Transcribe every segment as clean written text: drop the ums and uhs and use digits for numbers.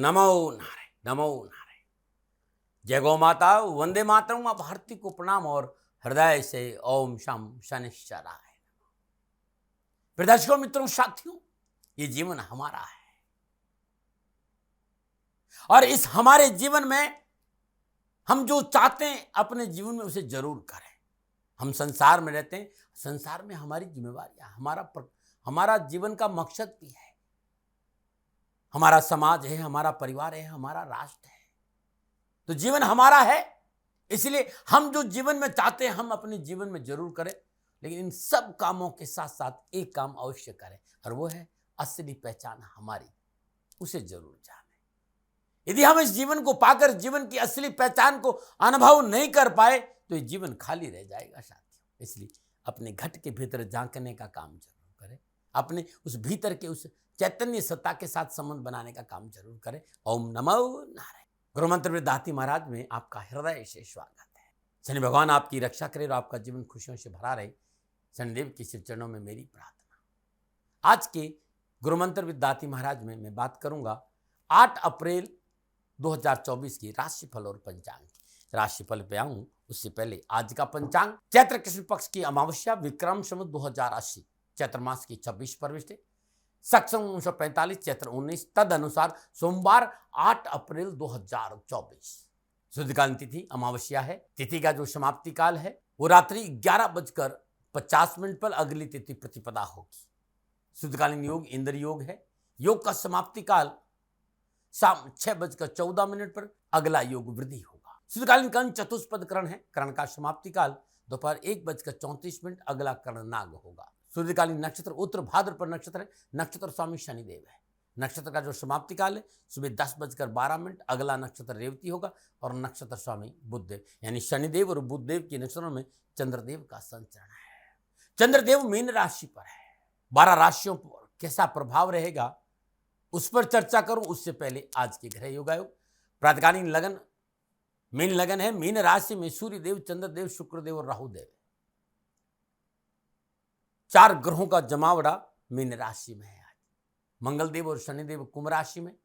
नमो नारायण, नमो नारायण। जय गौ माता, वंदे मातरम। आप भारती को प्रणाम और हृदय से ओम शम शनिश्चराय। दर्शकों, मित्रों, साथियों, ये जीवन हमारा है और इस हमारे जीवन में हम जो चाहते हैं अपने जीवन में उसे जरूर करें। हम संसार में रहते हैं, संसार में हमारी जिम्मेवारियां, हमारा जीवन का मकसद भी है। हमारा समाज है, हमारा परिवार है, हमारा राष्ट्र है। तो जीवन हमारा है, इसलिए हम जो जीवन में चाहते हैं हम अपने जीवन में जरूर करें। लेकिन इन सब कामों के साथ साथ एक काम अवश्य करें, और वो है असली पहचान हमारी, उसे जरूर जानें। यदि हम इस जीवन को पाकर जीवन की असली पहचान को अनुभव नहीं कर पाए तो ये जीवन खाली रह जाएगा साथियों। इसलिए अपने घट के भीतर झांकने का काम जरूर करें, अपने उस भीतर के उस चैतन्य सत्ता के साथ संबंध बनाने का काम जरूर करें। ओम नमो नारायण। गुरुमंत्र में दाती महाराज में आपका हृदय से स्वागत है। शनि भगवान आपकी रक्षा करे और आपका जीवन खुशियों से भरा रहे, शनिदेव के श्री चरणों में मेरी प्रार्थना। आज के गुरुमंत्र विद दाती महाराज में मैं बात करूंगा 8 अप्रैल 2024 की राशिफल और पंचांग। राशिफल पे आऊं उससे पहले आज का पंचांग। चैत्र कृष्ण पक्ष की अमावस्या विक्रम संवत 2080 चैत्र मास की 26 परविष्टि, सक्षम 1945 चैत्र 19, तद अनुसार सोमवार 8 अप्रैल 2024। शुद्धकालीन तिथि अमावस्या है। तिथि का जो समाप्ति काल है वो रात्रि 11:50 पर अगली तिथि प्रतिपदा होगी। शुद्धकालीन योग इंद्र योग है। योग का समाप्ति काल शाम 6:14 पर अगला योग वृद्धि होगा। शुद्धकालीन कर्ण चतुष्पद कर्ण है। कर्ण का समाप्ति काल दोपहर 1:34 अगला कर्ण नाग होगा। शुद्धकालीन नक्षत्र उत्तर भाद्रपद नक्षत्र है। नक्षत्र स्वामी शनिदेव है। नक्षत्र का जो समाप्ति काल है सुबह 10:12 अगला नक्षत्र रेवती होगा और नक्षत्र स्वामी बुधदेव, यानी शनिदेव और बुधदेव के नक्षत्रों में चंद्रदेव का संचरण है। चंद्रदेव मीन राशि पर है। 12 राशियों पर कैसा प्रभाव रहेगा उस पर चर्चा करूं उससे पहले आज के ग्रह योगायोग। प्रातकालीन लगन मीन लगन है। मीन राशि में सूर्य देव, चंद्रदेव, शुक्रदेव और राहुदेव। 4 ग्रहों का जमावड़ा मीन राशि में है। आज मंगलदेव और शनिदेव कुंभ राशि में,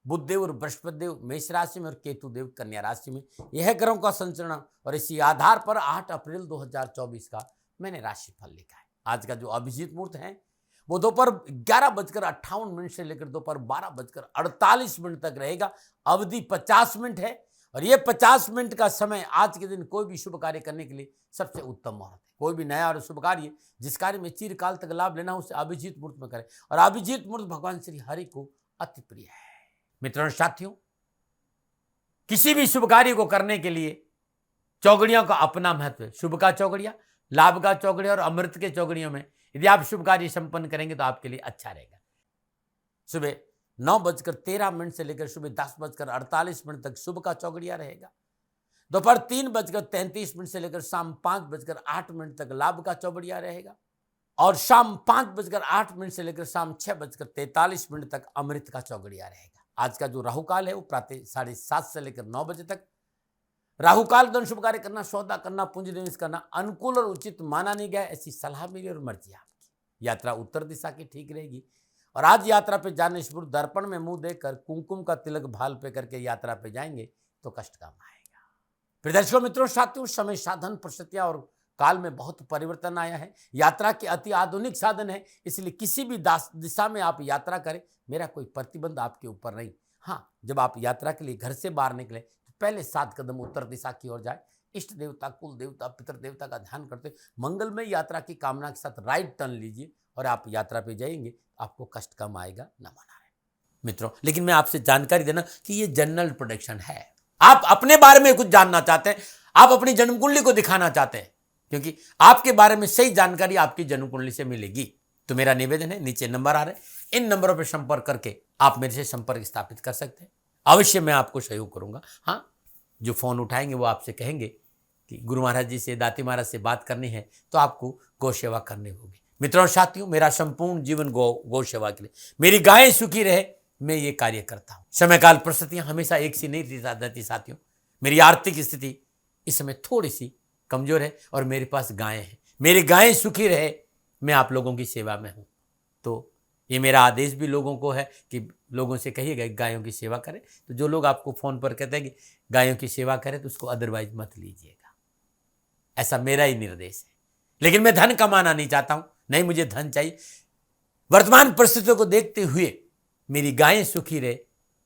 बुधदेव और बृहस्पति देव मेष राशि में और केतु देव कन्या राशि में। यह ग्रहों का संचरण और इसी आधार पर 8 अप्रैल 2024 का मैंने राशिफल लिखा है। आज का जो अभिजीत मुहूर्त है वो दोपहर 11:58 से लेकर दोपहर 12:48 तक रहेगा। अवधि 50 मिनट है और ये 50 मिनट का समय आज के दिन कोई भी शुभ कार्य करने के लिए सबसे उत्तम मुहूर्त है। कोई भी नया और शुभ कार्य जिस कार्य में चिरकाल तक लाभ लेना हो उसे अभिजीत मुहूर्त में करें, और अभिजीत मुहूर्त भगवान श्री हरि को अति प्रिय है। मित्रों साथियों, किसी भी शुभ कार्य को करने के लिए चौगड़ियों का अपना महत्व है। शुभ का चौगड़िया, लाभ का चौगड़िया और अमृत के चौगड़ियों में यदि आप शुभ कार्य संपन्न करेंगे तो आपके लिए अच्छा रहेगा। सुबह 9:13 से लेकर सुबह 10:48 तक शुभ का चौगड़िया रहेगा। दोपहर 3:33 से लेकर शाम 5:08 तक लाभ का चौगड़िया रहेगा और शाम 5:08 से लेकर शाम 6:43 तक अमृत का चौगड़िया रहेगा। आज का जो राहुकाल है वो प्रातः 7:30 से लेकर 9 बजे तक। राहुकाल दौरान शुभ कार्य करना, सौदा करना, पूंजी निवेश करना अनुकूल और उचित माना नहीं गया। ऐसी सलाह मेरी और मर्जी आपकी। यात्रा उत्तर दिशा की ठीक रहेगी और आज यात्रा पे जाने से पूर्व दर्पण में मुंह देकर कुमकुम का तिलक भाल पे करके यात्रा पे जाएंगे तो कष्ट कम आएगा। फिर दर्शकों, मित्रों, साथियों, समय, साधन, परिस्थितियां और काल में बहुत परिवर्तन आया है। यात्रा के अति आधुनिक साधन है, इसलिए किसी भी दिशा में आप यात्रा करें, मेरा कोई प्रतिबंध आपके ऊपर नहीं। हाँ, जब आप यात्रा के लिए घर से बाहर निकले पहले 7 कदम उत्तर दिशा की ओर जाए। इष्ट देवता, कुल देवता, पितर देवता का ध्यान करते मंगलमय यात्रा की कामना के साथ राइट टर्न लीजिए और आप यात्रा पे जाएंगे, आपको कष्ट कम आएगा। न मना है मित्रों। लेकिन मैं आपसे जानकारी देना कि ये जनरल प्रेडिक्शन है। आप अपने बारे में कुछ जानना चाहते हैं, आप अपनी जन्म कुंडली को दिखाना चाहते हैं, क्योंकि आपके बारे में सही जानकारी आपकी जन्म कुंडली से मिलेगी। तो मेरा निवेदन है, नीचे नंबर आ रहे, इन नंबरों पर संपर्क करके आप मेरे से संपर्क स्थापित कर सकते हैं। अवश्य मैं आपको सहयोग करूंगा। हाँ, जो फोन उठाएंगे वो आपसे कहेंगे कि गुरु महाराज जी से, दाती महाराज से बात करनी है तो आपको गौ सेवा करनी होगी। मित्रों साथियों, मेरा संपूर्ण जीवन गौ सेवा के लिए, मेरी गायें सुखी रहे, मैं ये कार्य करता हूँ। समय काल परिस्थितियां हमेशा एक सी नहीं रहती साथियों। मेरी आर्थिक स्थिति इस समय थोड़ी सी कमजोर है और मेरे पास गायें हैं। मेरी गायें सुखी रहे, मैं आप लोगों की सेवा में हूँ। तो ये मेरा आदेश भी लोगों को है कि लोगों से कहिएगा गायों की सेवा करें। तो जो लोग आपको फ़ोन पर कहते हैं कि गायों की सेवा करें तो उसको अदरवाइज मत लीजिएगा, ऐसा मेरा ही निर्देश है। लेकिन मैं धन कमाना नहीं चाहता हूं, नहीं मुझे धन चाहिए। वर्तमान परिस्थितियों को देखते हुए मेरी गायें सुखी रहे,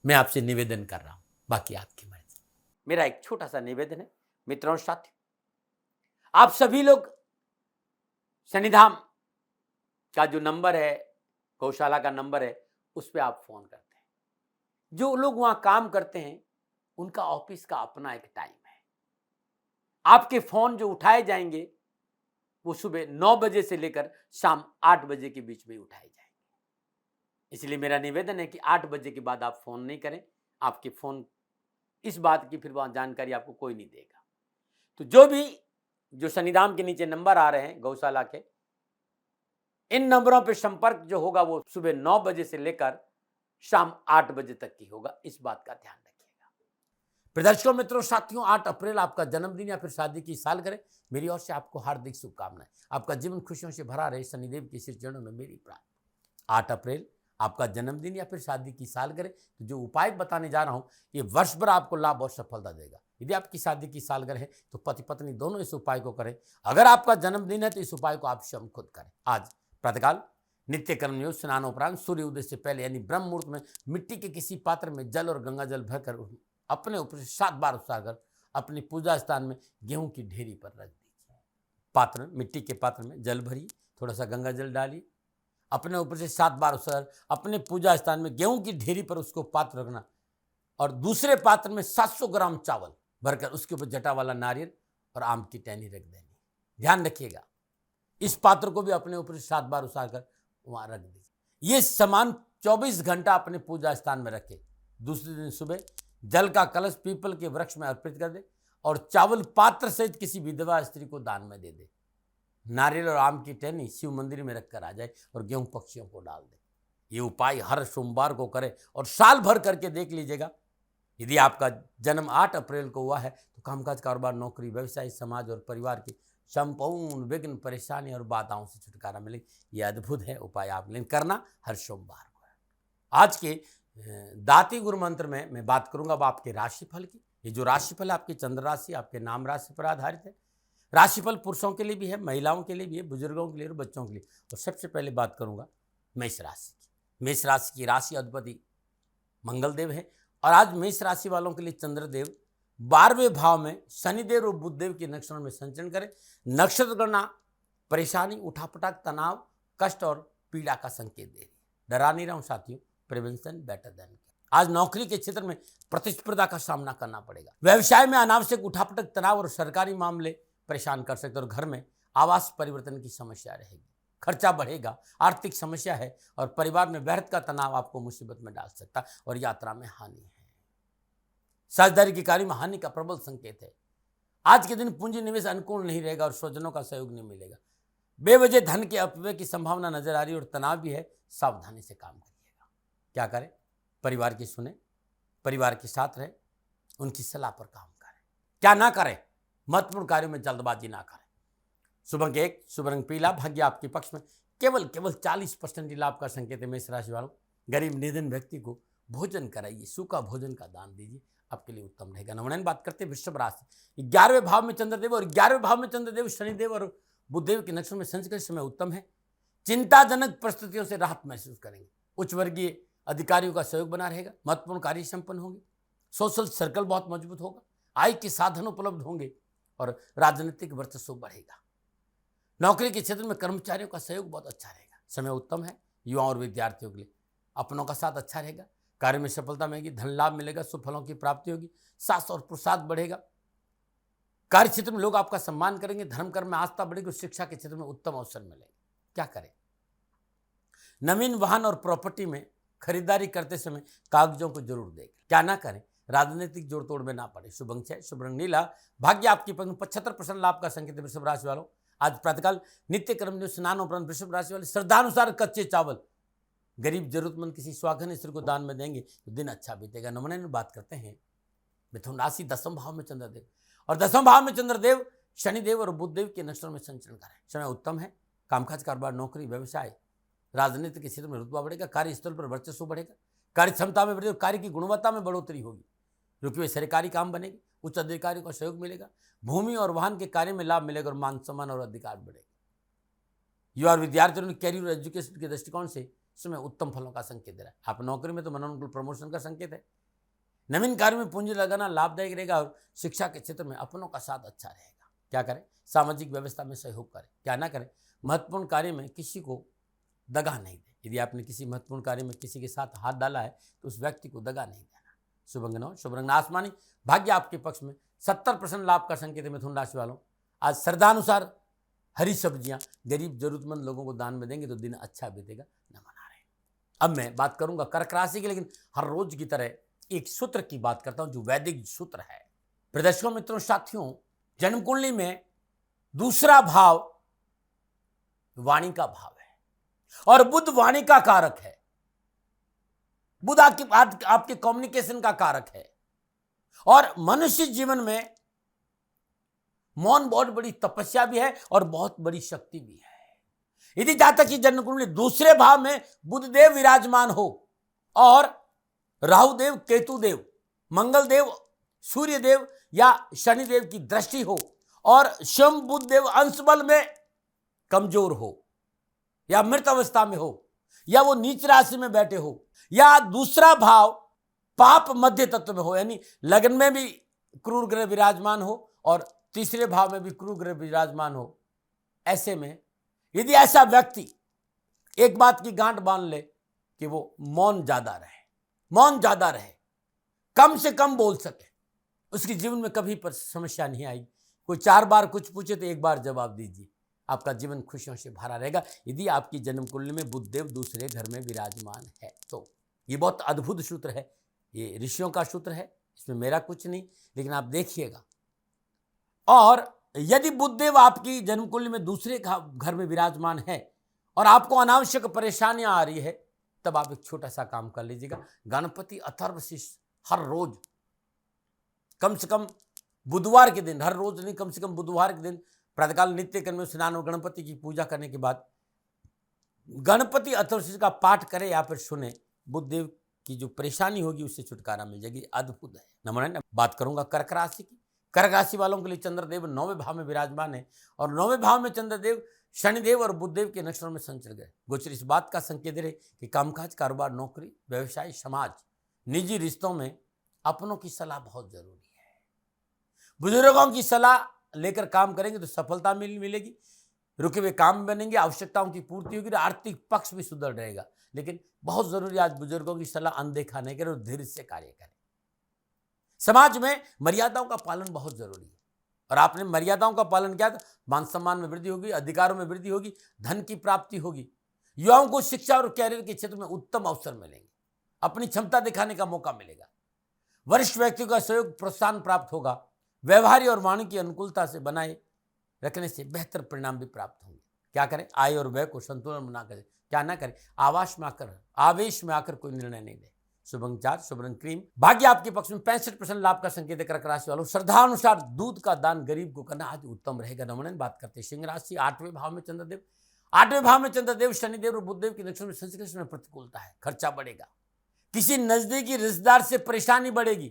मैं आपसे निवेदन कर रहा हूं, बाकी आपकी मर्जी। मेरा एक छोटा सा निवेदन है मित्रों और साथियों, आप सभी लोग शनिधाम का जो नंबर है, गौशाला का नंबर है, उस पर आप फोन करते हैं। जो लोग वहां काम करते हैं उनका ऑफिस का अपना एक टाइम है। आपके फोन जो उठाए जाएंगे वो सुबह 9 बजे से लेकर शाम 8 बजे के बीच में उठाए जाएंगे। इसलिए मेरा निवेदन है कि 8 बजे के बाद आप फोन नहीं करें। आपके फोन इस बात की फिर वहां जानकारी आपको कोई नहीं देगा। तो जो शनिधाम के नीचे नंबर आ रहे हैं गौशाला के, इन नंबरों पर संपर्क जो होगा वो सुबह 9 बजे से लेकर शाम 8 बजे तक की होगा। इस बात का ध्यान रखिएगा। प्रदर्शकों मित्रों साथियों, 8 अप्रैल आपका जन्मदिन या फिर शादी की सालगिरह, मेरी ओर से आपको हार्दिक शुभकामनाएं। आपका जीवन खुशियों से भरा रहे, शनिदेव के श्री चरणों में मेरी प्रार्थना। 8 अप्रैल आपका जन्मदिन या फिर शादी की सालगिरह, तो जो उपाय बताने जा रहा हूं ये वर्ष भर आपको लाभ और सफलता देगा। यदि आपकी शादी की सालगिरह है तो पति पत्नी दोनों इस उपाय को करें। अगर आपका जन्मदिन है तो इस उपाय को आप स्वयं खुद करें। आज प्रातःकाल नित्य कर्म योग स्नान उपरांत सूर्य उदय से पहले यानी ब्रह्म मुहूर्त में मिट्टी के किसी पात्र में जल और गंगा जल भरकर अपने ऊपर से 7 बार उतारकर अपनी पूजा स्थान में गेहूं की ढेरी पर रख दीजिए। पात्र, मिट्टी के पात्र में जल भरिए, थोड़ा सा गंगा जल डालिए, अपने ऊपर से 7 बार उतार अपने पूजा स्थान में गेहूं की ढेरी पर उसको पात्र रखना और दूसरे पात्र में 700 ग्राम चावल भरकर उसके ऊपर जटा वाला नारियल और आम की टहनी रख देनी। ध्यान रखिएगा, इस पात्र को भी अपने ऊपर से 7 बार उतार कर वहां रख दीजिए। ये सामान 24 घंटा अपने पूजा स्थान में रखे। दूसरे दिन सुबह जल का कलश पीपल के वृक्ष में अर्पित कर दे और चावल पात्र सहित किसी विधवा स्त्री को दान में दे दे। नारियल और आम की टहनी शिव मंदिर में रखकर आ जाए और गेहूं पक्षियों को डाल दे। ये उपाय हर सोमवार को करें और साल भर करके देख लीजिएगा। यदि आपका जन्म 8 अप्रैल को हुआ है तो कामकाज, कारोबार, नौकरी, व्यवसाय, समाज और परिवार की संपूर्ण विघ्न, परेशानी और बाधाओं से छुटकारा मिले। ये अद्भुत है उपाय, आप लेकिन करना हर सोमवार को है। आज के दाती गुरु मंत्र में मैं बात करूंगा अब आपके राशिफल की। ये जो राशिफल है आपकी चंद्र राशि, आपके नाम राशि पर आधारित है। राशिफल पुरुषों के लिए भी है, महिलाओं के लिए भी है, बुजुर्गों के लिए और बच्चों के लिए। और सबसे पहले बात करूंगा मेष राशि की। मेष राशि की राशि अधिपति मंगल देव है और आज मेष राशि वालों के लिए चंद्रदेव 12वें भाव में शनिदेव और बुधदेव के नक्षत्रों में संचरण करें। नक्षत्र गणना परेशानी, उठापटाक, तनाव, कष्ट और पीड़ा का संकेत दे रही है। डरा नहीं रहा हूं साथियों, प्रिवेंशन बेटर देन। आज नौकरी के क्षेत्र में प्रतिस्पर्धा का सामना करना पड़ेगा। व्यवसाय में अनावश्यक उठापटक, तनाव और सरकारी मामले परेशान कर सकते और घर में आवास परिवर्तन की समस्या रहेगी। खर्चा बढ़ेगा, आर्थिक समस्या है और परिवार में व्यर्थ का तनाव आपको मुसीबत में डाल सकता और यात्रा में हानि है। साझेदारी के कार्य में हानि का प्रबल संकेत है। आज के दिन पूंजी निवेश अनुकूल नहीं रहेगा और स्वजनों का सहयोग नहीं मिलेगा। बेवजह धन के अपव्यय की संभावना नजर आ रही और तनाव भी है। सावधानी से काम करिएगा। क्या करें? परिवार की सुने, परिवार के साथ रहे, उनकी सलाह पर काम करें। क्या ना करें? महत्वपूर्ण कार्यों में जल्दबाजी ना करें। शुभ अंक 1, शुभ रंग पीला, भाग्य आपके पक्ष में। केवल 40% लाभ का संकेत है। मेष राशि वालों, गरीब निर्धन व्यक्ति को भोजन कराइए, सूखा भोजन का दान दीजिए, आपके लिए उत्तम रहेगा। नवनयन बात करते हैं वृषभ राशि। 11वें भाव में चंद्रदेव और 11वें भाव में चंद्रदेव शनिदेव और बुधदेव के नक्षत्र में संचरण, समय उत्तम है। चिंताजनक परिस्थितियों से राहत महसूस करेंगे। उच्च वर्गीय अधिकारियों का सहयोग बना रहेगा। महत्वपूर्ण कार्य संपन्न होंगे। सोशल सर्कल बहुत मजबूत होगा। आय के साधन उपलब्ध होंगे और राजनीतिक वर्चस्व बढ़ेगा। नौकरी के क्षेत्र में कर्मचारियों का सहयोग बहुत अच्छा रहेगा। समय उत्तम है। युवाओं और विद्यार्थियों के लिए अपनों का साथ अच्छा रहेगा। कार्य में सफलता मिलेगी, धन लाभ मिलेगा, शुभ फलों की प्राप्ति होगी, साहस और प्रसाद बढ़ेगा। कार्य क्षेत्र में लोग आपका सम्मान करेंगे। धर्म कर्म में आस्था बढ़ेगी। शिक्षा के क्षेत्र में उत्तम अवसर मिलेंगे। क्या करें? नवीन वाहन और प्रॉपर्टी में खरीदारी करते समय कागजों को जरूर देखें। क्या ना करें? राजनीतिक जोड़ तोड़ में ना पड़े। शुभ अंक 6, शुभ रंग नीला, भाग्य आपकी पक्ष में। 75% लाभ का संकेत है। वृषभ राशि वालों, आज प्रातःकाल नित्य कर्म जो स्नान उपरांत वृषभ राशि वाले श्रद्धानुसार कच्चे चावल गरीब जरूरतमंद किसी स्वागन स्त्री को दान में देंगे तो दिन अच्छा बीतेगा। नमूने में बात करते हैं मिथुन राशि, 10वें भाव में चंद्रदेव और 10वें भाव में चंद्रदेव शनिदेव और बुधदेव के नक्षत्र में संचरण करें। समय उत्तम है। कामकाज, कारोबार, नौकरी, व्यवसाय, राजनीति के क्षेत्र में रुतबा बढ़ेगा, कार्यस्थल पर वर्चस्व बढ़ेगा, कार्य क्षमता में वृद्धि, कार्य की गुणवत्ता में बढ़ोतरी होगी, रुके हुए सरकारी काम बनेंगे, उच्च अधिकारियों का सहयोग मिलेगा, भूमि और वाहन के कार्य में लाभ मिलेगा और मान सम्मान और अधिकार बढ़ेगा। युवा और विद्यार्थियों ने कैरियर और एजुकेशन के दृष्टिकोण से इसमें उत्तम फलों का संकेत दे रहा है। आप नौकरी में तो मनोनुकूल प्रमोशन का संकेत है, नवीन कार्य में पूंजी लगाना लाभदायक रहेगा और शिक्षा के क्षेत्र में अपनों का साथ अच्छा रहेगा। क्या करें? सामाजिक व्यवस्था में सहयोग करें। क्या ना करें? महत्वपूर्ण कार्य में किसी को दगा नहीं दें। यदि आपने किसी महत्वपूर्ण कार्य में किसी के साथ हाथ डाला है तो उस व्यक्ति को दगा नहीं देना। शुभ अंक 9, शुभ रंग आसमानी, भाग्य आपके पक्ष में, 70% लाभ का संकेत है मिथुन राशि वालों। आज श्रद्धानुसार हरी सब्जियां गरीब जरूरतमंद लोगों को दान में देंगे तो दिन अच्छा बीतेगा। नमन आ रहे। अब मैं बात करूंगा कर्क राशि की, लेकिन हर रोज की तरह एक सूत्र की बात करता हूं जो वैदिक सूत्र है। प्रदर्शकों, मित्रों, साथियों, जन्म कुंडली में दूसरा भाव वाणी का भाव है और बुध वाणी का कारक है। बुध आपके कम्युनिकेशन का कारक है और मनुष्य जीवन में मौन बहुत बड़ी तपस्या भी है और बहुत बड़ी शक्ति भी है। यदि जातक की जन्म कुंडली दूसरे भाव में बुध देव विराजमान हो और राहु देव, केतु देव, मंगल देव, सूर्य देव या शनि देव की दृष्टि हो और स्वयं बुध देव अंश बल में कमजोर हो या मृत अवस्था में हो या वो नीच राशि में बैठे हो या दूसरा भाव पाप मध्य तत्व में हो, यानी लग्न में भी क्रूर ग्रह विराजमान हो और तीसरे भाव में भी क्रूर ग्रह विराजमान हो, ऐसे में यदि ऐसा व्यक्ति एक बात की गांठ बांध ले कि वो मौन ज्यादा रहे, कम से कम बोल सके, उसके जीवन में कभी पर समस्या नहीं आएगी। कोई 4 बार कुछ पूछे तो 1 बार जवाब दीजिए, आपका जीवन खुशियों से भरा रहेगा। यदि आपकी जन्म कुंडली में बुध देव दूसरे घर में विराजमान है तो ये बहुत अद्भुत सूत्र है, ये ऋषियों का सूत्र है, इसमें मेरा कुछ नहीं, लेकिन आप देखिएगा। और यदि बुध देव आपकी जन्म कुंडली में दूसरे घर में विराजमान है और आपको अनावश्यक परेशानियां आ रही है, तब आप एक छोटा सा काम कर लीजिएगा। गणपति अथर्वशीष हर रोज कम से कम बुधवार के दिन, हर रोज नहीं, कम से कम बुधवार के दिन प्रातःकाल नित्य कर्म में स्नान और गणपति की पूजा करने के बाद गणपति अथर्वशीष का पाठ करें या फिर सुने, बुध देव की जो परेशानी होगी उससे छुटकारा मिल जाएगी। अद्भुत है। नमन। बात करूंगा कर्क राशि की। कर्क राशि वालों के लिए चंद्रदेव 9वें भाव में विराजमान है और 9वें भाव में चंद्रदेव, शनिदेव और बुधदेव के नक्षत्रों में संचर गए। गोचर इस बात का संकेत दे रहे कि कामकाज, कारोबार, नौकरी, व्यवसाय, समाज, निजी रिश्तों में अपनों की सलाह बहुत जरूरी है। बुजुर्गों की सलाह लेकर काम करेंगे तो सफलता मिलेगी, रुके हुए काम बनेंगे, आवश्यकताओं की पूर्ति होगी, आर्थिक पक्ष भी सुधर रहेगा। लेकिन बहुत जरूरी आज बुजुर्गों की सलाह अनदेखा नहीं करें और धीरे से कार्य करें। समाज में मर्यादाओं का पालन बहुत जरूरी है और आपने मर्यादाओं का पालन किया तो मान सम्मान में वृद्धि होगी, अधिकारों में वृद्धि होगी, धन की प्राप्ति होगी। युवाओं को शिक्षा और कैरियर के क्षेत्र में उत्तम अवसर मिलेंगे, अपनी क्षमता दिखाने का मौका मिलेगा, वरिष्ठ व्यक्तियों का सहयोग, प्रोत्साहन प्राप्त होगा। व्यवहार और वाणी की अनुकूलता से बनाए रखने से बेहतर परिणाम भी प्राप्त होंगे। क्या करें? आय और व्यय को संतुलन बना करें। क्या ना करें? आवेश में आकर कोई निर्णय नहीं ले। शुभ अंक 4, शुभ रंग क्रीम, भाग्य आपके पक्ष में, 65% लाभ का संकेत है। कर्क राशि वालों, श्रद्धानुसार दूध का दान गरीब को करना आज उत्तम रहेगा। नमन। बात करते हैं सिंह राशि। 8वें भाव में चंद्रदेव, 8वें भाव में चंद्रदेव, शनिदेव और बुधदेव के नक्षत्र में संस्कृत में प्रतिकूलता है। खर्चा बढ़ेगा, किसी नजदीकी रिश्तेदार से परेशानी बढ़ेगी,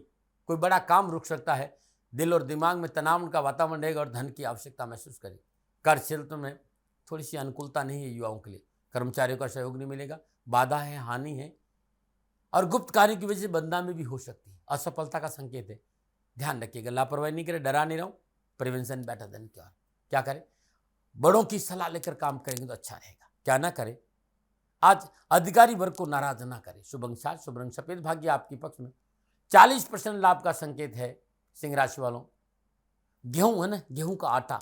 कोई बड़ा काम रुक सकता है, दिल और दिमाग में तनाव का वातावरण रहेगा और धन की आवश्यकता महसूस करेगी। कार्य क्षेत्र में थोड़ी सी अनुकूलता नहीं है युवाओं के लिए, कर्मचारियों का सहयोग नहीं मिलेगा, बाधा है, हानि है और गुप्त कार्य की वजह से बदनामी भी हो सकती है। असफलता का संकेत है, ध्यान रखिएगा। लापरवाही नहीं करें, डरा नहीं रहो, प्रिवेंशन बेटर देन क्योर। क्या करें? बड़ों की सलाह लेकर काम करेंगे तो अच्छा रहेगा। क्या ना करें? आज अधिकारी वर्ग को नाराज ना करें। शुभ अंक 7, शुभ रंग सफेद, भाग्य आपके पक्ष में, 40% लाभ का संकेत है। सिंह राशि वालों, गेहूं है ना, गेहूं का आटा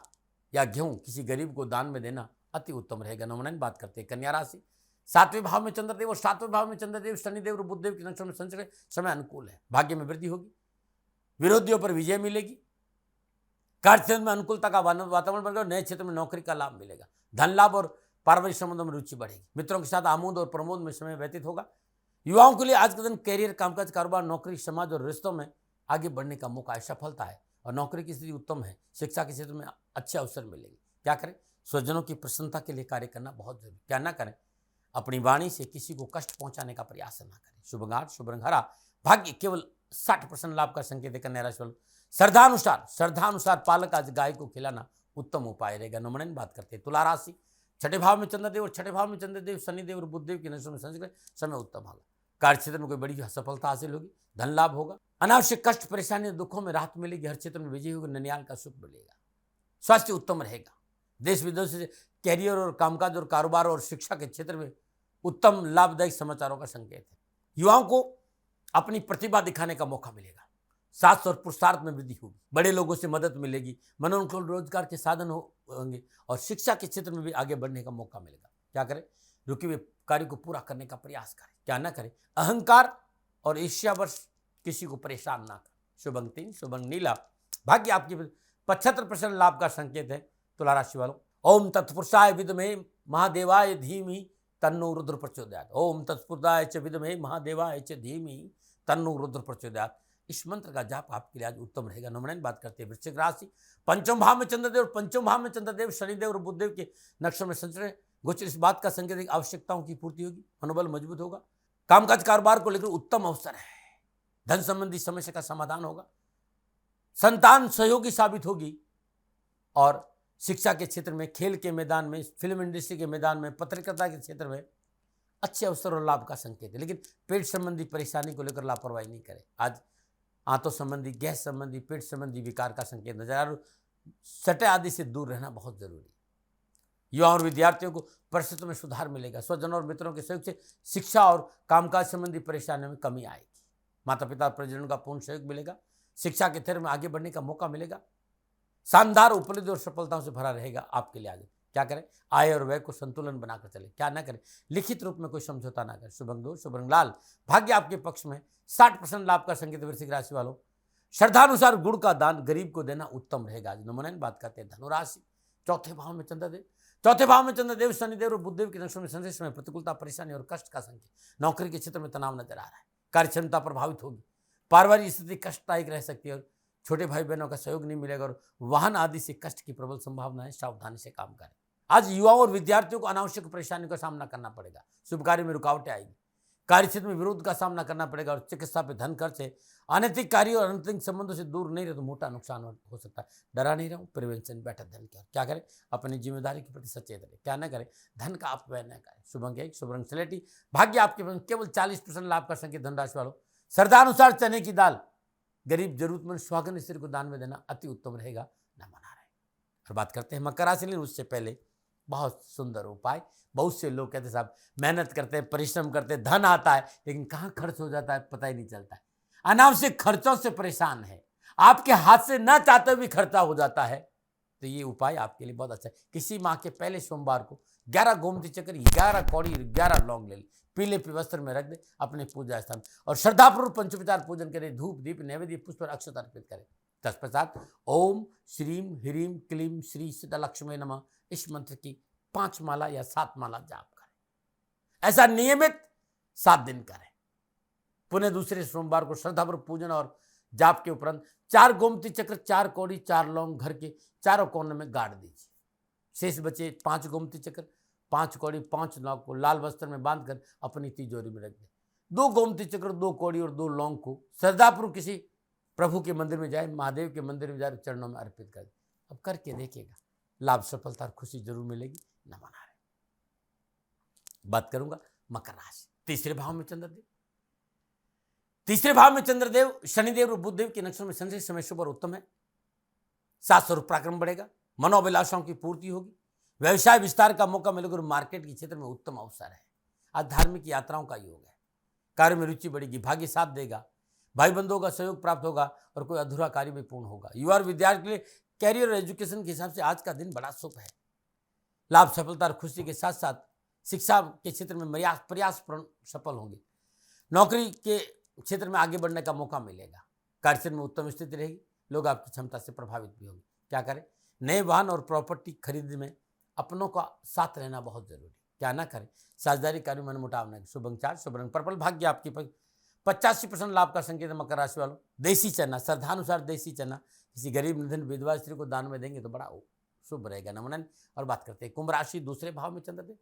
या गेहूं किसी गरीब को दान में देना अति उत्तम रहेगा। नमन। बात करते हैं कन्या राशि। 7वें भाव में चंद्रदेव और 7वें भाव में चंद्रदेव, शनिदेव और बुधदेव के नक्षत्र में संचरण, समय अनुकूल है। भाग्य में वृद्धि होगी, विरोधियों पर विजय मिलेगी, कार्य क्षेत्र में अनुकूलता का वातावरण बनेगा, नए क्षेत्र में नौकरी का लाभ मिलेगा, धन लाभ और पारिवारिक संबंधों में रुचि बढ़ेगी। मित्रों के साथ आमोद और प्रमोद में समय व्यतीत होगा। युवाओं के लिए आज के दिन कैरियर, कामकाज, कारोबार, नौकरी, समाज और रिश्तों में आगे बढ़ने का मौका है, सफलता है और नौकरी की स्थिति उत्तम है। शिक्षा के क्षेत्र में अच्छे अवसर मिलेंगे। क्या करें? स्वजनों की प्रसन्नता के लिए कार्य करना बहुत जरूरी। क्या ना करें? अपनी वाणी से किसी को कष्ट पहुंचाने का प्रयास न करें। शुभ अंगार, शुभ रंग हरा, भाग्य केवल 60% लाभ का संकेत है। कन्या राशि वालों, श्रद्धानुसार पालक आज गाय को खिलाना उत्तम उपाय रहेगा। नमन बात करते हैं तुला राशि, छठे भाव में चंद्रदेव और छठे भाव में चंद्रदेव शनिदेव और बुधदेव की नजरों में संस्कृत समय उत्तम होगा। कार्य क्षेत्र में कोई बड़ी सफलता हासिल होगी, धन लाभ होगा, अनावश्यक कष्ट परेशानी दुखों में राहत मिलेगी, हर क्षेत्र में विजय होगी, ननियाल का सुख मिलेगा, स्वास्थ्य उत्तम रहेगा। देश विदेश से कैरियर और कामकाज और कारोबार और शिक्षा के क्षेत्र में उत्तम लाभदायक समाचारों का संकेत है। युवाओं को अपनी प्रतिभा दिखाने का मौका मिलेगा, साहस और पुरुषार्थ में वृद्धि होगी, बड़े लोगों से मदद मिलेगी, मनोनुकूल रोजगार के साधन होंगे और शिक्षा के क्षेत्र में भी आगे बढ़ने का मौका मिलेगा। क्या करें, रुके हुए कार्य को पूरा करने का प्रयास करें, क्या ना करें, अहंकार और ईर्ष्यावश किसी को परेशान ना करें। शुभ अंक 3, शुभ अंक नीला, भाग्य आपकी 75% लाभ का संकेत है। तुला राशि वालों, ओम तत्पुरुषाय विद्महे महादेवाय धीमहि तन्नो रुद्र प्रचोदयात्। ओम तत्पुरुषाय च विद्महे महादेवाय च धीमहि तन्नो रुद्र प्रचोदयात्। इस मंत्र का जाप आपके लिए आज उत्तम रहेगा। नमन बात करते हैं वृश्चिक राशि, पंचम भाव में चंद्रदेव और पंचम भाव में चंद्रदेव शनिदेव और बुधदेव के नक्षत्र में संचरण गोचर इस बात का संकेत है, आवश्यकताओं की पूर्ति होगी, मनोबल मजबूत होगा, कामकाज कारोबार को लेकर उत्तम अवसर है, धन संबंधी समस्या का समाधान होगा, संतान सहयोगी साबित होगी और शिक्षा के क्षेत्र में, खेल के मैदान में, फिल्म इंडस्ट्री के मैदान में, पत्रकारिता के क्षेत्र में अच्छे अवसर और लाभ का संकेत है। लेकिन पेट संबंधी परेशानी को लेकर लापरवाही नहीं करें। आज आंतों संबंधी, गैस संबंधी, पेट संबंधी विकार का संकेत नजर आ रहा है। सटे आदि से दूर रहना बहुत जरूरी है। युवा और विद्यार्थियों को परिस्थितियों में सुधार मिलेगा, स्वजनों और मित्रों के सहयोग से शिक्षा और कामकाज संबंधी परेशानियों में कमी आएगी, माता पिता और परिजनों का पूर्ण सहयोग मिलेगा, शिक्षा के क्षेत्र में आगे बढ़ने का मौका मिलेगा, शानदार उपलब्धि और सफलताओं से भरा रहेगा आपके लिए आगे। क्या करें, आय और व्यय को संतुलन बनाकर चले, क्या ना करें, लिखित रूप में कोई समझौता ना करें। शुभ अंक 2, शुभ रंग लाल, भाग्य आपके पक्ष में 60% लाभ का संकेत। वृश्चिक राशि वालों, श्रद्धानुसार गुड़ का दान गरीब को देना उत्तम रहेगा। आज नमन बात करते हैं धनुराशि, चौथे भाव में चंद्रदेव, चौथे भाव में चंद्रदेव शनिदेव और बुधदेव के नक्षत्रों में संदेश में प्रतिकूलता, परेशानी और कष्ट का संकेत। नौकरी के क्षेत्र में तनाव नजर आ रहा है, कार्य क्षमता प्रभावित होगी, पारिवारिक स्थिति कष्टदायक रह सकती है और छोटे भाई बहनों का सहयोग नहीं मिलेगा और वाहन आदि से कष्ट की प्रबल संभावना है, सावधानी से काम करें। आज युवाओं और विद्यार्थियों को अनावश्यक परेशानियों का सामना करना पड़ेगा, शुभ कार्य में रुकावटें आएगी, कार्य क्षेत्र में विरोध का सामना करना पड़ेगा और चिकित्सा पे धन खर्च है। अनैतिक कार्यों और अनैतिक संबंधों से दूर नहीं रहे तो मोटा नुकसान हो सकता है। डरा नहीं रहूं, प्रिवेंशन बेटर धन की। क्या करें, अपनी जिम्मेदारी के प्रति सचेत रहे, क्या ना करें, धन का अपव्यय न करें। शुभ अंक 1, शुभ रंग स्लेटी, भाग्य आपके केवल 40% लाभ का संकेत। धनराशि वालों, श्रद्धानुसार चने की दाल गरीब जरूरतमंद स्वागन स्त्री को दान में देना अति उत्तम रहेगा, न मना रहे। और बात करते हैं मकर राशि, लेकिन उससे पहले बहुत सुंदर उपाय। बहुत से लोग कहते हैं साहब मेहनत करते हैं, परिश्रम करते हैं, धन आता है लेकिन कहाँ खर्च हो जाता है पता ही नहीं चलता है, अनावश्यक खर्चों से परेशान है, आपके हाथ से न चाहते हुए खर्चा हो जाता है। तो ये उपाय आपके लिए बहुत अच्छा है। किसी माह के पहले सोमवार को 11 गोमती चक्र, 11 कौड़ी, 11 लौंग ले, पीले वस्त्र में रख दे अपने पूजा स्थान और श्रद्धापूर्वक पंचोपचार पूजन करें, धूप दीप नैवेद्य पुष्प और अक्षत अर्पित करें। तत्पश्चात ओम श्रीम ह्रीम क्लीम श्री सिद्धलक्ष्मी नमः इस मंत्र की 5 माला या 7 माला जाप करें। ऐसा नियमित 7 दिन करें। पुनः दूसरे सोमवार को श्रद्धापूर्वक पूजन और जाप के उपरांत 4 गोमती चक्र, 4 कौड़ी, 4 लौंग घर के चारों कोने में गाड़ दीजिए। शेष बचे 5 गोमती चक्र, 5 कौड़ी, 5 लौंग को लाल वस्त्र में बांधकर अपनी तिजोरी में रख दें। 2 गोमती चक्र, 2 कौड़ी और 2 लौंग को श्रद्धापूर्वक किसी प्रभु के मंदिर में जाए, महादेव के मंदिर में जाए, चरणों में अर्पित कर दें। अब करके देखिएगा, लाभ, सफलता और खुशी जरूर मिलेगी, न मना रहे। बात करूंगा मकर राशि, तीसरे भाव में चंद्रदेव, तीसरे भाव में चंद्रदेव शनिदेव और बुधदेव के नक्षत्र में संचरण समय शुभ और उत्तम है। सात स्वरूप पराक्रम बढ़ेगा, मनोअभिलाषाओं की पूर्ति होगी, व्यवसाय विस्तार का मौका मिलेगा और मार्केट के क्षेत्र में उत्तम अवसर है। आज धार्मिक यात्राओं का योग है, कार्य में रुचि बढ़ेगी, भाग्य साथ देगा, भाई बंधुओं का सहयोग प्राप्त होगा और कोई अधूरा कार्य भी पूर्ण होगा। युवा और विद्यार्थी के लिए कैरियर और एजुकेशन के हिसाब से आज का दिन बड़ा शुभ है। लाभ, सफलता और खुशी के साथ साथ शिक्षा के क्षेत्र में प्रयास सफल होंगे, नौकरी के क्षेत्र में आगे बढ़ने का मौका मिलेगा, कार्य क्षेत्र में उत्तम स्थिति रहेगी, लोग आपकी क्षमता से प्रभावित भी होंगे। क्या करें, नए वाहन और प्रॉपर्टी खरीदने में अपनों का साथ रहना बहुत जरूरी। क्या ना करें, साझेदारी कार्य में मनमुटाव न। शुभ अंक 4, शुभ रंग पर्पल, भाग्य आपकी 85% लाभ का संकेत। मकर राशि वालों, देसी चना, श्रद्धानुसार देसी चना किसी गरीब निधन विधवा स्त्री को दान में देंगे तो बड़ा शुभ रहेगा, नमन। और बात करते हैं कुंभ राशि, दूसरे भाव में चंद्रदेव,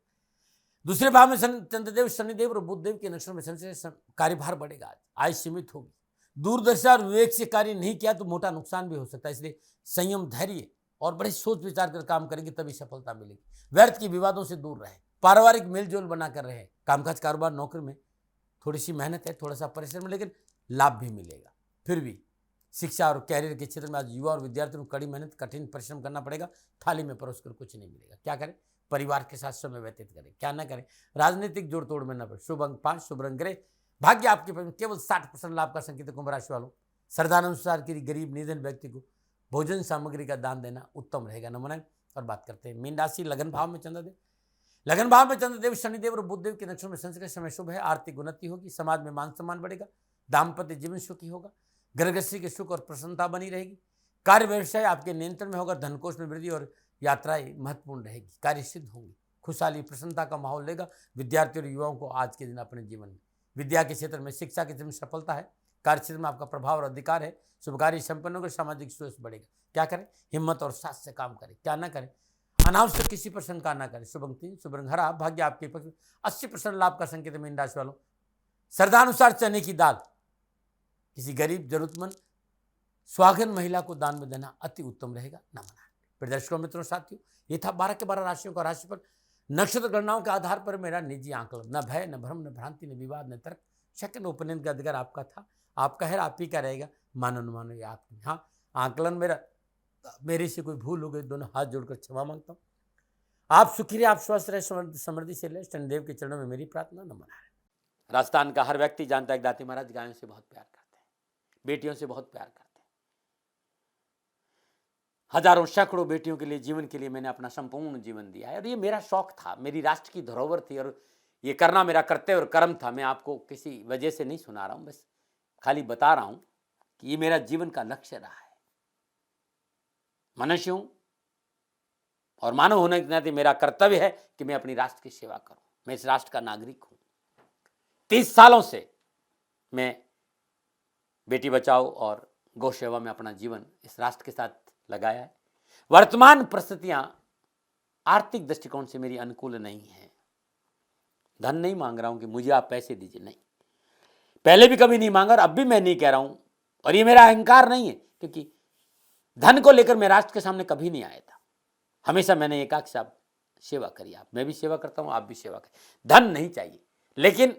दूसरे भाव में चंद्रदेव, शनिदेव और बुधदेव के नक्षत्र में संचरण से कार्यभार बढ़ेगा, आज आय सीमित होगी। दूरदर्शिता और विवेक से कार्य नहीं किया तो मोटा नुकसान भी हो सकता है, इसलिए संयम, धैर्य और बड़े सोच विचार कर काम करेंगे तभी सफलता मिलेगी। व्यर्थ के विवादों से दूर रहे, पारिवारिक मेलजोल बनाकर रहे। कामकाज, कारोबार, नौकरी में थोड़ी सी मेहनत है, थोड़ा सा परिश्रम है, लेकिन लाभ भी मिलेगा। फिर भी शिक्षा और कैरियर के क्षेत्र में आज युवा और विद्यार्थियों को कड़ी मेहनत, कठिन परिश्रम करना पड़ेगा। थाली में परोस कर कुछ नहीं मिलेगा। क्या करें? परिवार के साथ समय व्यतीत करें, क्या ना करें। राजनीतिक जोड़ तोड़ में न पड़े। शुभ अंक 5, शुभ रंग ग्रे। भाग्य आपके पक्ष में, केवल 60% लाभ का संकेत है। कुंभ राशि वालों, श्रद्धानुसार की गरीब निधन व्यक्ति को भोजन सामग्री का दान देना उत्तम रहेगा। नमन। और बात करते हैं मीन राशि, लगन भाव में चंद्रदेव। लगन भाव में चंद्रदेव, शनिदेव और बुधदेव के नक्षत्र में संचरण समय शुभ है। आर्थिक उन्नति होगी, समाज में मान सम्मान बढ़ेगा, दाम्पत्य जीवन सुखी होगा, गृहस्थी के सुख और प्रसन्नता बनी रहेगी। कार्य व्यवसाय आपके नियंत्रण में होगा, धनकोष में वृद्धि और यात्राएं महत्वपूर्ण रहेगी, कार्य सिद्ध होंगी, खुशहाली प्रसन्नता का माहौल लेगा। विद्यार्थियों और युवाओं को आज के दिन अपने जीवन में विद्या के क्षेत्र में, शिक्षा के क्षेत्र में सफलता है। कार्य क्षेत्र में आपका प्रभाव और अधिकार है। शुभ कार्य संपन्न होकर सामाजिक सोच बढ़ेगा। क्या करें? हिम्मत और साहस से काम करें, क्या ना करें। अनावश्यक किसी पर शंका ना करें। शुभ अंक 3, शुभ रंग हरा। भाग्य आपके पक्ष में, 80% लाभ का संकेत है। मीन राशि वालों, श्रद्धानुसार चने की दाल किसी गरीब जरूरतमंद स्वागन महिला को दान में देना अति उत्तम रहेगा। नमन। दर्शकों, मित्रों, साथियों, ये था 12 के 12 राशियों का राशिफल। नक्षत्र गणनाओं के आधार पर मेरा निजी आंकलन, न भय, न भ्रम, न भ्रांति, न विवाद, न तर्क। सेकंड ओपिनियन का अधिकार आपका था, आपका है, आप ही का रहेगा। मानो न मानो ये आपकी। हाँ, आंकलन मेरे से कोई भूल हो गई, दोनों हाथ जोड़कर क्षमा मांगता हूँ। आप सुखी रहे, आप स्वस्थ रहे, समृद्धि से रहे, शनिदेव के चरणों में मेरी प्रार्थना। नमन। राजस्थान का हर व्यक्ति जानता है कि दाती महाराज गायों से बहुत प्यार करते हैं, बेटियों से बहुत प्यार करते हैं। हजारों सैकड़ों बेटियों के लिए, जीवन के लिए मैंने अपना संपूर्ण जीवन दिया है और ये मेरा शौक था, मेरी राष्ट्र की धरोहर थी और ये करना मेरा कर्तव्य और कर्म था। मैं आपको किसी वजह से नहीं सुना रहा हूं, बस खाली बता रहा हूं कि ये मेरा जीवन का लक्ष्य रहा है। मनुष्य हूं और मानव होने के नाते मेरा कर्तव्य है कि मैं अपनी राष्ट्र की सेवा करूं। मैं इस राष्ट्र का नागरिक हूं। 30 सालों से मैं बेटी बचाओ और गौ सेवा में अपना जीवन इस राष्ट्र के साथ लगाया है। वर्तमान परिस्थितियां आर्थिक दृष्टिकोण से मेरी अनुकूल नहीं है। धन नहीं मांग रहा हूं कि मुझे आप पैसे दीजिए, नहीं, पहले भी कभी नहीं मांगा और अब भी मैं नहीं कह रहा हूं। और ये मेरा अहंकार नहीं है, क्योंकि धन को लेकर मैं राष्ट्र के सामने कभी नहीं आया था। हमेशा मैंने एक आख साहब सेवा करी, आप, मैं भी सेवा करता हूं, आप भी सेवा करें। धन नहीं चाहिए, लेकिन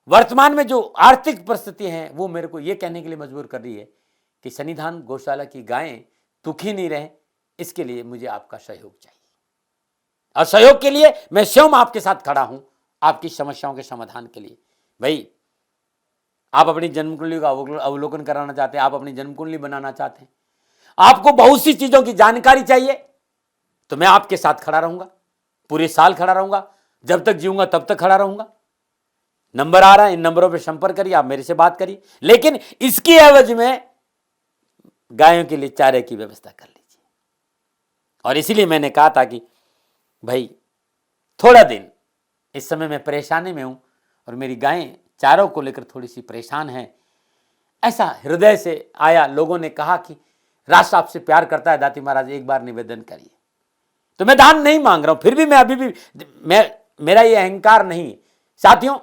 वर्तमान में जो आर्थिक परिस्थिति हैं वो मेरे को ये कहने के लिए मजबूर कर रही है कि सन्निधान गौशाला की गायें दुखी नहीं रहे, इसके लिए मुझे आपका सहयोग चाहिए। और सहयोग के लिए मैं स्वयं आपके साथ खड़ा हूं, आपकी समस्याओं के समाधान के लिए। भाई, आप अपनी जन्म कुंडली का अवलोकन कराना चाहते हैं, आप अपनी जन्म कुंडली बनाना चाहते हैं, आपको बहुत सी चीजों की जानकारी चाहिए, तो मैं आपके साथ खड़ा रहूंगा, पूरे साल खड़ा रहूंगा, जब तक जीऊंगा तब तक खड़ा रहूंगा। नंबर आ रहा है, इन नंबरों पर संपर्क करिए, आप मेरे से बात करिए, लेकिन इसकी एवज में गायों के लिए चारे की व्यवस्था कर लीजिए। और इसीलिए मैंने कहा था कि भाई थोड़ा दिन, इस समय मैं परेशानी में हूं और मेरी गायें चारों को लेकर थोड़ी सी परेशान हैं। ऐसा हृदय से आया, लोगों ने कहा कि राष्ट्र आपसे प्यार करता है दाती महाराज, एक बार निवेदन करिए। तो मैं दान नहीं मांग रहा हूं, फिर भी मैं अभी भी, मेरा ये अहंकार नहीं साथियों,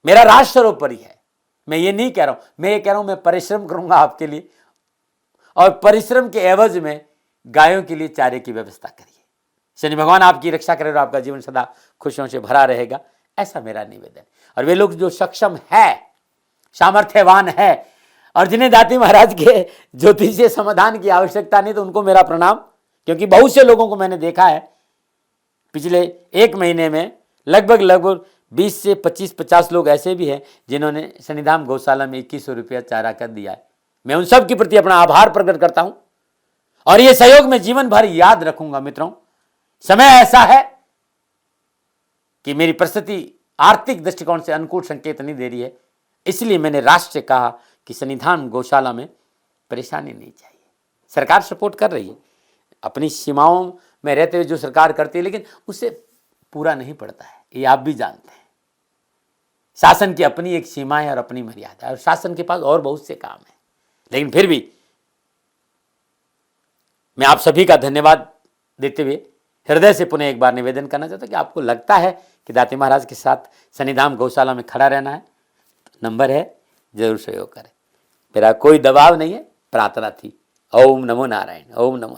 मेरा राष्ट्र सर्वोपरि है। मैं ये नहीं कह रहा हूं, मैं ये कह रहा हूं मैं परिश्रम करूंगा आपके लिए, और परिश्रम के एवज में गायों के लिए चारे की व्यवस्था करिए। शनि भगवान आपकी रक्षा करे और आपका जीवन सदा खुशियों से भरा रहेगा, ऐसा मेरा निवेदन। और वे लोग जो सक्षम है, सामर्थ्यवान है और जिन्हें दाती महाराज के ज्योतिषीय समाधान की आवश्यकता नहीं, तो उनको मेरा प्रणाम, क्योंकि बहुत से लोगों को मैंने देखा है पिछले 1 महीने में लगभग 20 से 25-50 लोग ऐसे भी हैं जिन्होंने सन्निधान गौशाला में 2100 रुपया चारा कर दिया है। मैं उन सब के प्रति अपना आभार प्रकट करता हूं और ये सहयोग मैं जीवन भर याद रखूंगा। मित्रों, समय ऐसा है कि मेरी परिस्थिति आर्थिक दृष्टिकोण से अनुकूल संकेत नहीं दे रही है, इसलिए मैंने राष्ट्र से कहा कि सन्निधान गौशाला में परेशानी नहीं चाहिए। सरकार सपोर्ट कर रही है, अपनी सीमाओं में रहते हुए जो सरकार करती है, लेकिन उससे पूरा नहीं पड़ता है, ये आप भी जानते हैं। शासन की अपनी एक सीमा है और अपनी मर्यादा है, और शासन के पास और बहुत से काम है। लेकिन फिर भी मैं आप सभी का धन्यवाद देते हुए हृदय से पुनः एक बार निवेदन करना चाहता हूँ कि आपको लगता है कि दाती महाराज के साथ शनिधाम गौशाला में खड़ा रहना है, तो नंबर है, जरूर सहयोग करें। मेरा कोई दबाव नहीं है, प्रार्थना थी। ओम नमो नारायण। ओम नमो।